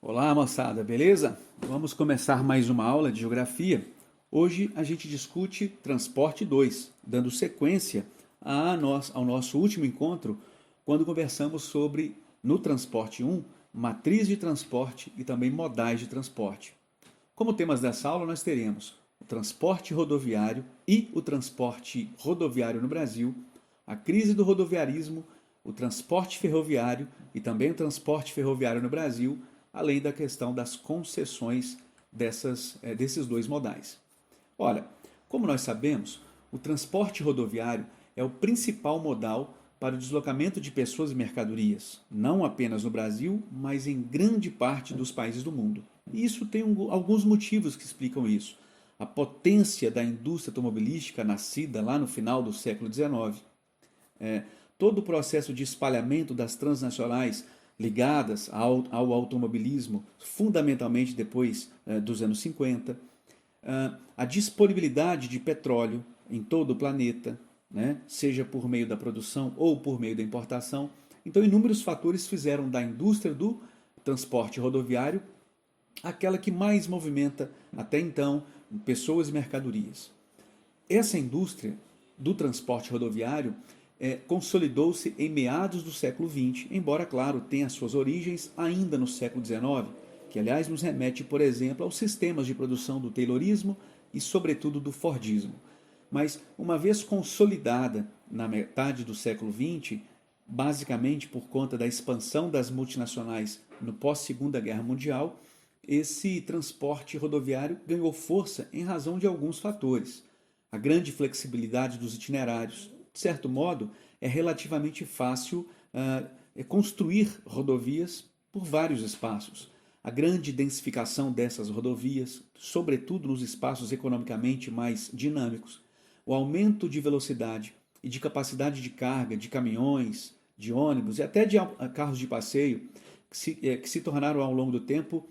Olá, moçada, beleza? Vamos começar mais uma aula de geografia. Hoje a gente discute transporte 2, dando sequência ao nosso último encontro, quando conversamos sobre, no transporte 1, matriz de transporte e também modais de transporte. Como temas dessa aula, nós teremos o transporte rodoviário e o transporte rodoviário no Brasil, a crise do rodoviarismo, o transporte ferroviário e também o transporte ferroviário no Brasil, além da questão das concessões desses dois modais. Olha, como nós sabemos, o transporte rodoviário é o principal modal para o deslocamento de pessoas e mercadorias, não apenas no Brasil, mas em grande parte dos países do mundo. E isso tem alguns motivos que explicam isso. A potência da indústria automobilística nascida lá no final do século XIX, todo o processo de espalhamento das transnacionais ligadas ao automobilismo, fundamentalmente depois dos anos 50, a disponibilidade de petróleo em todo o planeta, né, seja por meio da produção ou por meio da importação. Então, inúmeros fatores fizeram da indústria do transporte rodoviário aquela que mais movimenta até então pessoas e mercadorias. Essa indústria do transporte rodoviário consolidou-se em meados do século XX, embora, claro, tenha suas origens ainda no século XIX, que, aliás, nos remete, por exemplo, aos sistemas de produção do Taylorismo e, sobretudo, do Fordismo. Mas, uma vez consolidada na metade do século XX, basicamente por conta da expansão das multinacionais no pós-Segunda Guerra Mundial, esse transporte rodoviário ganhou força em razão de alguns fatores. A grande flexibilidade dos itinerários. De certo modo, é relativamente fácil construir rodovias por vários espaços. A grande densificação dessas rodovias, sobretudo nos espaços economicamente mais dinâmicos, o aumento de velocidade e de capacidade de carga de caminhões, de ônibus e até de carros de passeio, que se tornaram ao longo do tempo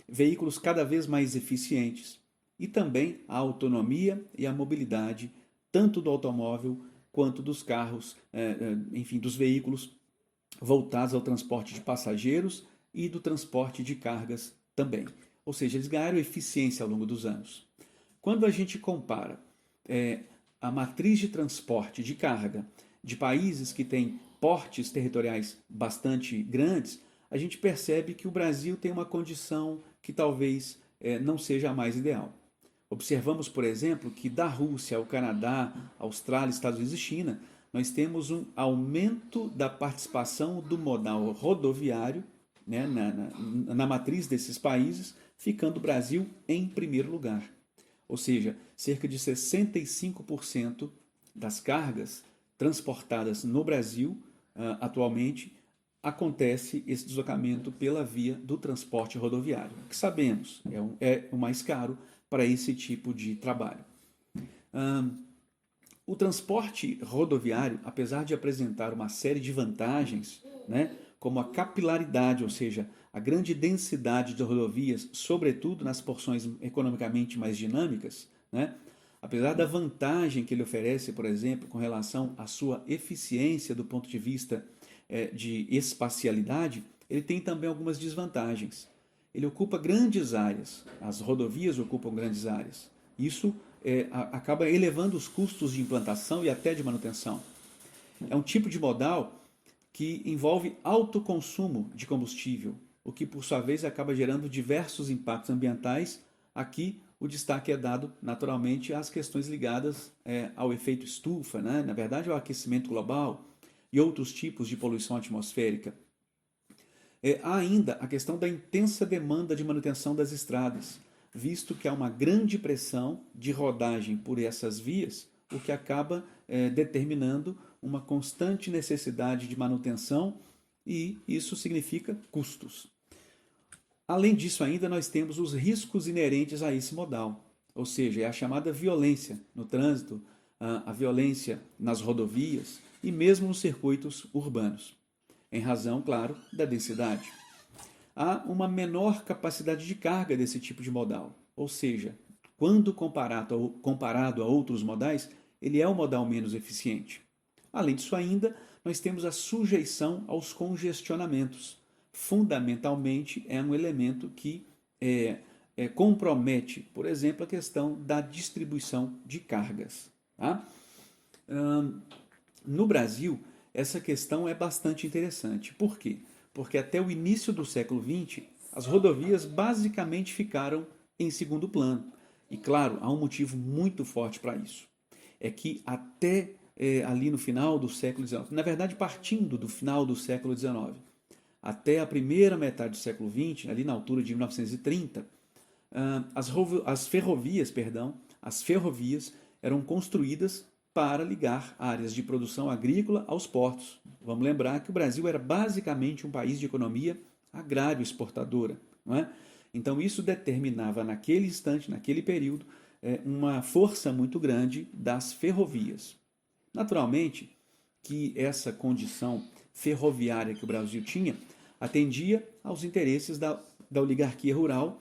veículos cada vez mais eficientes. E também a autonomia e a mobilidade, tanto do automóvel quanto dos carros, enfim, dos veículos voltados ao transporte de passageiros e do transporte de cargas também. Ou seja, eles ganharam eficiência ao longo dos anos. Quando a gente compara a matriz de transporte de carga de países que têm portes territoriais bastante grandes, a gente percebe que o Brasil tem uma condição que talvez não seja a mais ideal. Observamos, por exemplo, que da Rússia ao Canadá, Austrália, Estados Unidos e China, nós temos um aumento da participação do modal rodoviário, né, na matriz desses países, ficando o Brasil em primeiro lugar. Ou seja, cerca de 65% das cargas transportadas no Brasil atualmente acontece esse deslocamento pela via do transporte rodoviário, que sabemos é o mais caro para esse tipo de trabalho. O transporte rodoviário, apesar de apresentar uma série de vantagens, né, como a capilaridade, ou seja, a grande densidade de rodovias, sobretudo nas porções economicamente mais dinâmicas, né, apesar da vantagem que ele oferece, por exemplo, com relação à sua eficiência do ponto de vista de espacialidade, ele tem também algumas desvantagens. Ele ocupa grandes áreas, as rodovias ocupam grandes áreas. Isso acaba elevando os custos de implantação e até de manutenção. É um tipo de modal que envolve alto consumo de combustível, o que por sua vez acaba gerando diversos impactos ambientais. Aqui o destaque é dado naturalmente às questões ligadas ao efeito estufa, né? Na verdade ao aquecimento global e outros tipos de poluição atmosférica. Há ainda a questão da intensa demanda de manutenção das estradas, visto que há uma grande pressão de rodagem por essas vias, o que acaba determinando uma constante necessidade de manutenção e isso significa custos. Além disso ainda nós temos os riscos inerentes a esse modal, ou seja, é a chamada violência no trânsito, a violência nas rodovias e mesmo nos circuitos urbanos, em razão, claro, da densidade. Há uma menor capacidade de carga desse tipo de modal, ou seja, quando comparado a outros modais, ele é o modal menos eficiente. Além disso ainda, nós temos a sujeição aos congestionamentos, fundamentalmente é um elemento que compromete, por exemplo, a questão da distribuição de cargas. Tá? No Brasil, essa questão é bastante interessante. Por quê? Porque até o início do século XX, as rodovias basicamente ficaram em segundo plano. E claro, há um motivo muito forte para isso. É que até ali no final do século XIX, na verdade partindo do final do século XIX, até a primeira metade do século XX, ali na altura de 1930, as ferrovias eram construídas para ligar áreas de produção agrícola aos portos. Vamos lembrar que o Brasil era basicamente um país de economia agrário exportadora, não é? Então isso determinava naquele instante, naquele período, uma força muito grande das ferrovias. Naturalmente que essa condição ferroviária que o Brasil tinha atendia aos interesses da oligarquia rural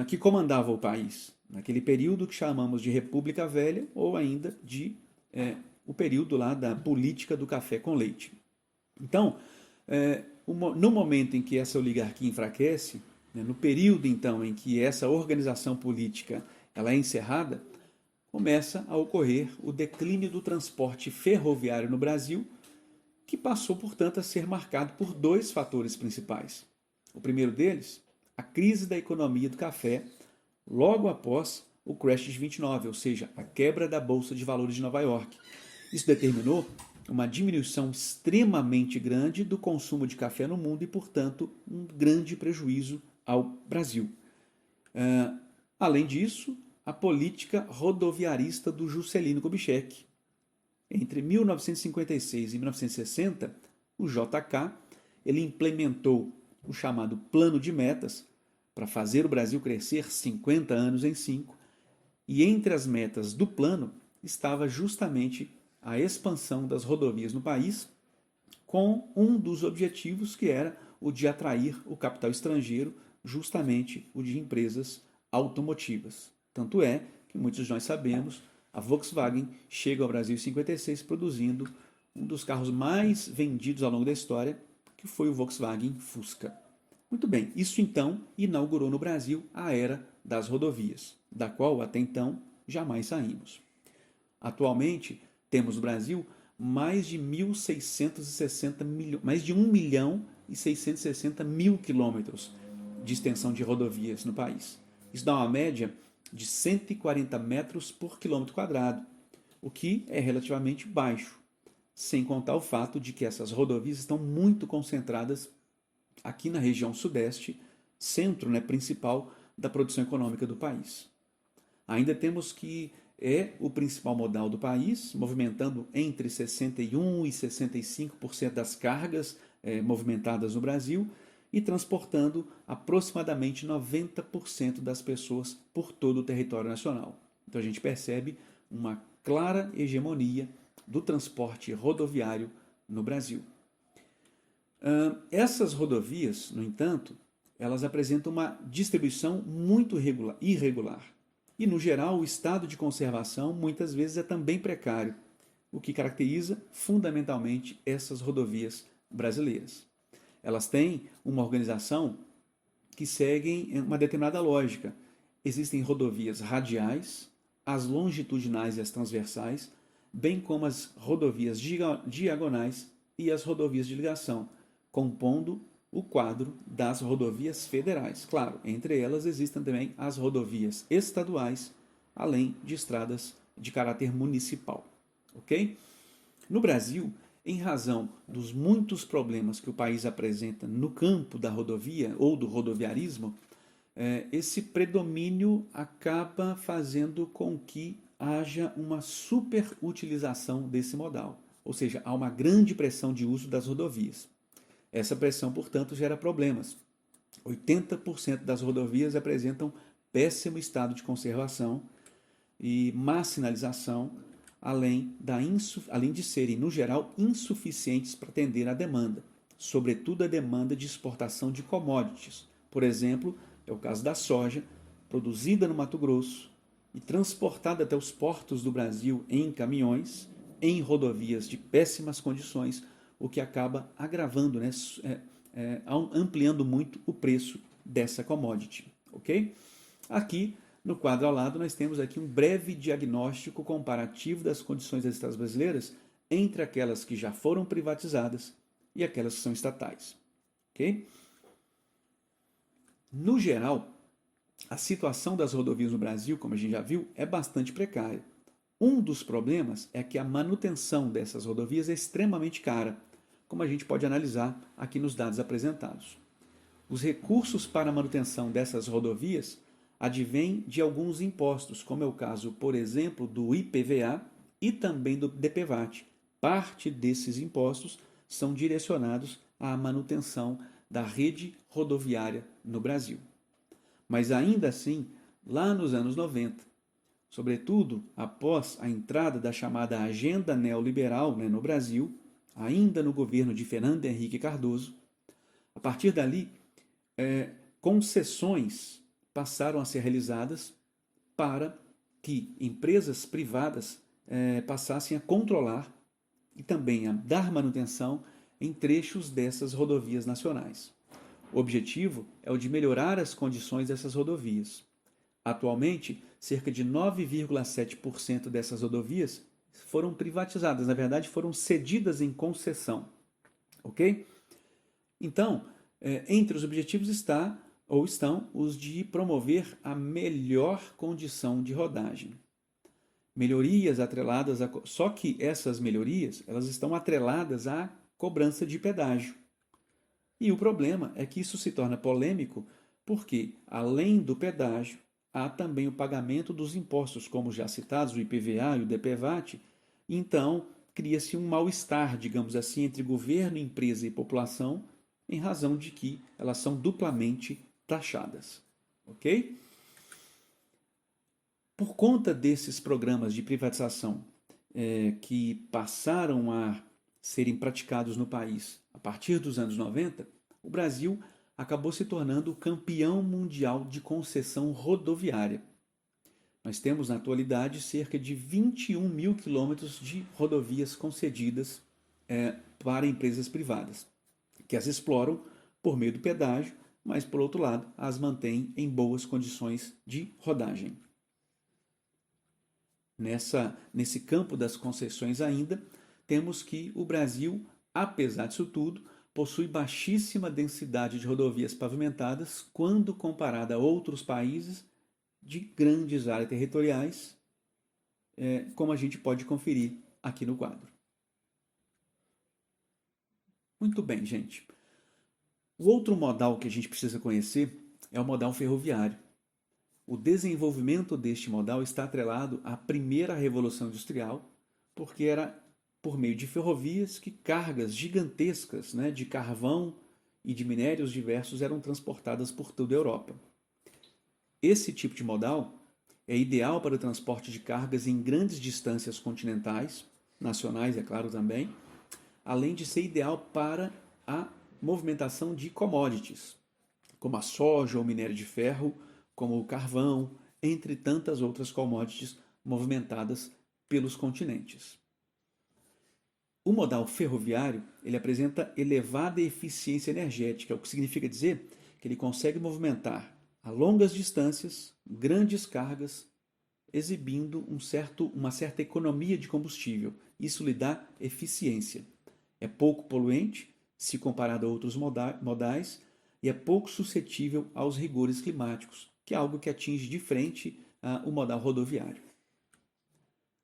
que comandava o país, naquele período que chamamos de República Velha ou ainda de o período lá da política do café com leite. Então, no momento em que essa oligarquia enfraquece, no período então em que essa organização política ela é encerrada, começa a ocorrer o declínio do transporte ferroviário no Brasil, que passou, portanto, a ser marcado por dois fatores principais. O primeiro deles, a crise da economia do café, logo após o crash de 29, ou seja, a quebra da Bolsa de Valores de Nova York. Isso determinou uma diminuição extremamente grande do consumo de café no mundo e, portanto, um grande prejuízo ao Brasil. Além disso, a política rodoviarista do Juscelino Kubitschek. Entre 1956 e 1960, o JK ele implementou o chamado Plano de Metas para fazer o Brasil crescer 50 anos em 5, e entre as metas do plano estava justamente a expansão das rodovias no país, com um dos objetivos que era o de atrair o capital estrangeiro, justamente o de empresas automotivas. Tanto é que muitos de nós sabemos, a Volkswagen chega ao Brasil em 56 produzindo um dos carros mais vendidos ao longo da história, que foi o Volkswagen Fusca. Muito bem, isso então inaugurou no Brasil a era das rodovias, da qual até então jamais saímos. Atualmente, temos no Brasil mais de 1 milhão e 660 mil quilômetros de extensão de rodovias no país. Isso dá uma média de 140 metros por quilômetro quadrado, o que é relativamente baixo, sem contar o fato de que essas rodovias estão muito concentradas aqui na região sudeste, centro principal da produção econômica do país. Ainda temos que é o principal modal do país, movimentando entre 61% e 65% das cargas movimentadas no Brasil e transportando aproximadamente 90% das pessoas por todo o território nacional. Então a gente percebe uma clara hegemonia do transporte rodoviário no Brasil. Essas rodovias, no entanto, elas apresentam uma distribuição muito irregular. E, no geral, o estado de conservação muitas vezes é também precário, o que caracteriza fundamentalmente essas rodovias brasileiras. Elas têm uma organização que segue uma determinada lógica. Existem rodovias radiais, as longitudinais e as transversais, bem como as rodovias diagonais e as rodovias de ligação, compondo o quadro das rodovias federais. Claro, entre elas existem também as rodovias estaduais, além de estradas de caráter municipal. Ok? No Brasil, em razão dos muitos problemas que o país apresenta no campo da rodovia ou do rodoviarismo, esse predomínio acaba fazendo com que haja uma superutilização desse modal, ou seja, há uma grande pressão de uso das rodovias. Essa pressão, portanto, gera problemas. 80% das rodovias apresentam péssimo estado de conservação e má sinalização, além de serem, no geral, insuficientes para atender à demanda, sobretudo a demanda de exportação de commodities. Por exemplo, é o caso da soja, produzida no Mato Grosso e transportada até os portos do Brasil em caminhões, em rodovias de péssimas condições, o que acaba agravando, ampliando muito o preço dessa commodity, ok? Aqui, no quadro ao lado, nós temos aqui um breve diagnóstico comparativo das condições das estradas brasileiras entre aquelas que já foram privatizadas e aquelas que são estatais, ok? No geral, a situação das rodovias no Brasil, como a gente já viu, é bastante precária. Um dos problemas é que a manutenção dessas rodovias é extremamente cara, como a gente pode analisar aqui nos dados apresentados. Os recursos para a manutenção dessas rodovias advêm de alguns impostos, como é o caso, por exemplo, do IPVA e também do DPVAT. Parte desses impostos são direcionados à manutenção da rede rodoviária no Brasil. Mas ainda assim, lá nos anos 90, sobretudo após a entrada da chamada agenda neoliberal no Brasil, ainda no governo de Fernando Henrique Cardoso, a partir dali, concessões passaram a ser realizadas para que empresas privadas passassem a controlar e também a dar manutenção em trechos dessas rodovias nacionais. O objetivo é o de melhorar as condições dessas rodovias. Atualmente, cerca de 9,7% dessas rodovias foram privatizadas, na verdade foram cedidas em concessão, ok? Então, entre os objetivos estão os de promover a melhor condição de rodagem. Melhorias atreladas só que essas melhorias, elas estão atreladas à cobrança de pedágio. E o problema é que isso se torna polêmico porque, além do pedágio, há também o pagamento dos impostos, como já citados, o IPVA e o DPVAT. Então, cria-se um mal-estar, digamos assim, entre governo, empresa e população, em razão de que elas são duplamente taxadas. Ok? Por conta desses programas de privatização que passaram a serem praticados no país a partir dos anos 90, o Brasil acabou se tornando o campeão mundial de concessão rodoviária. Nós temos, na atualidade, cerca de 21 mil quilômetros de rodovias concedidas para empresas privadas, que as exploram por meio do pedágio, mas, por outro lado, as mantêm em boas condições de rodagem. Nesse campo das concessões ainda, temos que o Brasil, apesar disso tudo, possui baixíssima densidade de rodovias pavimentadas quando comparada a outros países de grandes áreas territoriais, como a gente pode conferir aqui no quadro. Muito bem, gente. O outro modal que a gente precisa conhecer é o modal ferroviário. O desenvolvimento deste modal está atrelado à primeira revolução industrial, porque era por meio de ferrovias que cargas gigantescas de carvão e de minérios diversos eram transportadas por toda a Europa. Esse tipo de modal é ideal para o transporte de cargas em grandes distâncias continentais, nacionais, é claro também, além de ser ideal para a movimentação de commodities, como a soja ou minério de ferro, como o carvão, entre tantas outras commodities movimentadas pelos continentes. O modal ferroviário ele apresenta elevada eficiência energética, o que significa dizer que ele consegue movimentar a longas distâncias, grandes cargas, exibindo uma certa economia de combustível. Isso lhe dá eficiência. É pouco poluente, se comparado a outros modais, e é pouco suscetível aos rigores climáticos, que é algo que atinge de frente o modal rodoviário.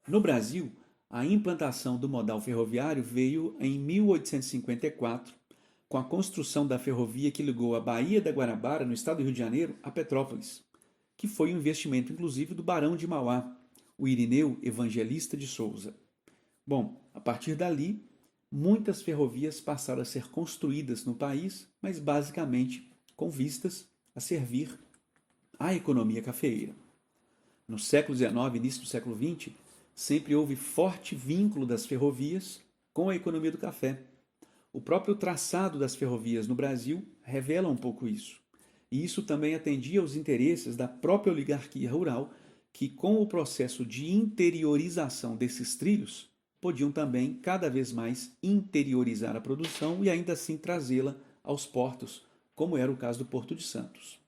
No Brasil, a implantação do modal ferroviário veio em 1854, com a construção da ferrovia que ligou a Baía da Guanabara, no estado do Rio de Janeiro, a Petrópolis, que foi um investimento inclusive do Barão de Mauá, o Irineu Evangelista de Souza. Bom, a partir dali, muitas ferrovias passaram a ser construídas no país, mas basicamente com vistas a servir à economia cafeeira. No século XIX e início do século XX, sempre houve forte vínculo das ferrovias com a economia do café. O próprio traçado das ferrovias no Brasil revela um pouco isso. E isso também atendia aos interesses da própria oligarquia rural, que com o processo de interiorização desses trilhos, podiam também cada vez mais interiorizar a produção e ainda assim trazê-la aos portos, como era o caso do Porto de Santos.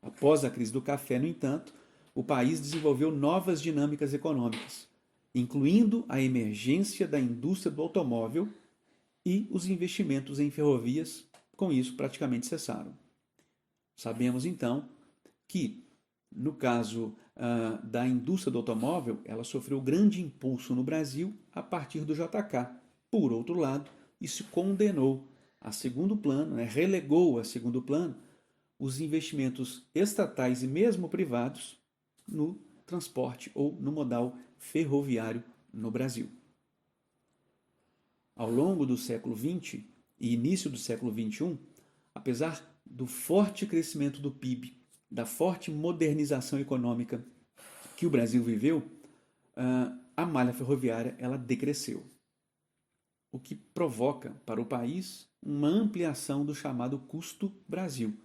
Após a crise do café, no entanto, o país desenvolveu novas dinâmicas econômicas, incluindo a emergência da indústria do automóvel e os investimentos em ferrovias, com isso, praticamente cessaram. Sabemos, então, que, no caso da indústria do automóvel, ela sofreu grande impulso no Brasil a partir do JK. Por outro lado, isso condenou a segundo plano, relegou a segundo plano os investimentos estatais e mesmo privados no transporte ou no modal ferroviário no Brasil. Ao longo do século XX e início do século XXI, apesar do forte crescimento do PIB, da forte modernização econômica que o Brasil viveu, a malha ferroviária ela decresceu, o que provoca para o país uma ampliação do chamado custo Brasil,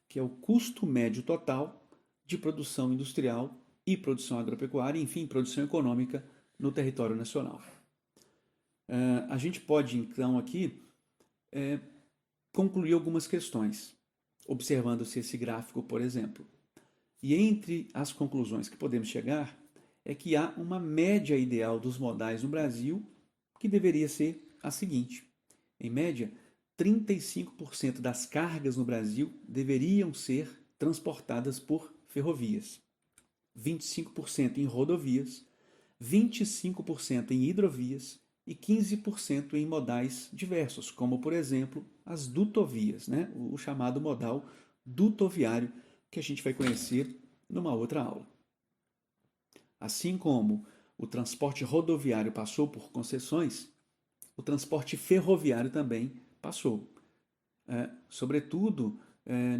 que é o custo médio total de produção industrial e produção agropecuária, enfim, produção econômica no território nacional. A gente pode, então, aqui concluir algumas questões, observando-se esse gráfico, por exemplo. E entre as conclusões que podemos chegar é que há uma média ideal dos modais no Brasil que deveria ser a seguinte: em média, 35% das cargas no Brasil deveriam ser transportadas por ferrovias, 25% em rodovias, 25% em hidrovias e 15% em modais diversos, como, por exemplo, as dutovias, o chamado modal dutoviário, que a gente vai conhecer numa outra aula. Assim como o transporte rodoviário passou por concessões, o transporte ferroviário também passou. Sobretudo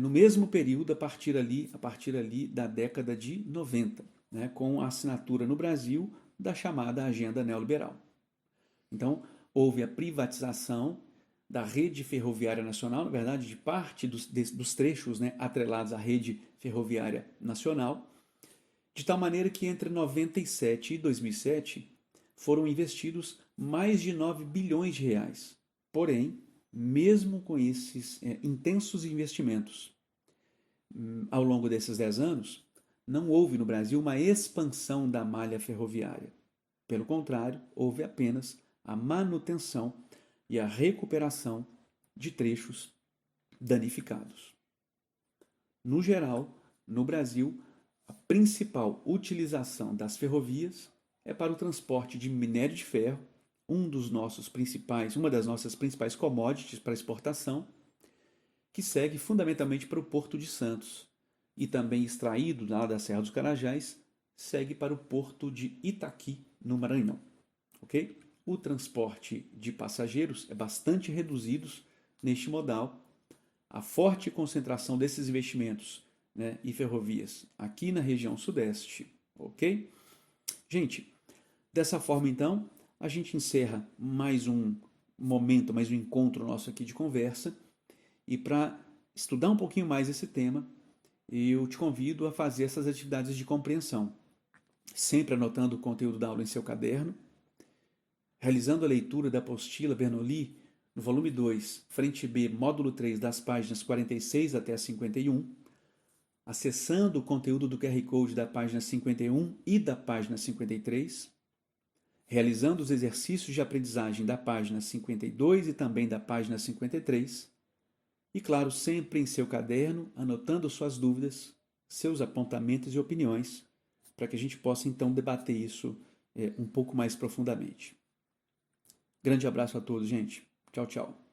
no mesmo período, a partir ali da década de 90, com a assinatura no Brasil da chamada Agenda Neoliberal. Então, houve a privatização da rede ferroviária nacional, na verdade, de parte dos trechos atrelados à rede ferroviária nacional, de tal maneira que entre 97 e 2007 foram investidos mais de 9 bilhões de reais. Porém, mesmo com esses intensos investimentos ao longo desses 10 anos, não houve no Brasil uma expansão da malha ferroviária. Pelo contrário, houve apenas a manutenção e a recuperação de trechos danificados. No geral, no Brasil, a principal utilização das ferrovias é para o transporte de minério de ferro, uma das nossas principais commodities para exportação, que segue fundamentalmente para o Porto de Santos e também extraído lá da Serra dos Carajás, segue para o Porto de Itaqui, no Maranhão. Ok? O transporte de passageiros é bastante reduzido neste modal. A forte concentração desses investimentos e ferrovias aqui na região sudeste, ok? Gente, dessa forma então, a gente encerra mais um momento, mais um encontro nosso aqui de conversa, e para estudar um pouquinho mais esse tema, eu te convido a fazer essas atividades de compreensão, sempre anotando o conteúdo da aula em seu caderno, realizando a leitura da apostila Bernoulli no volume 2, frente B, módulo 3, das páginas 46 até 51, acessando o conteúdo do QR Code da página 51 e da página 53, realizando os exercícios de aprendizagem da página 52 e também da página 53, e, claro, sempre em seu caderno, anotando suas dúvidas, seus apontamentos e opiniões, para que a gente possa, então, debater isso um pouco mais profundamente. Grande abraço a todos, gente. Tchau, tchau.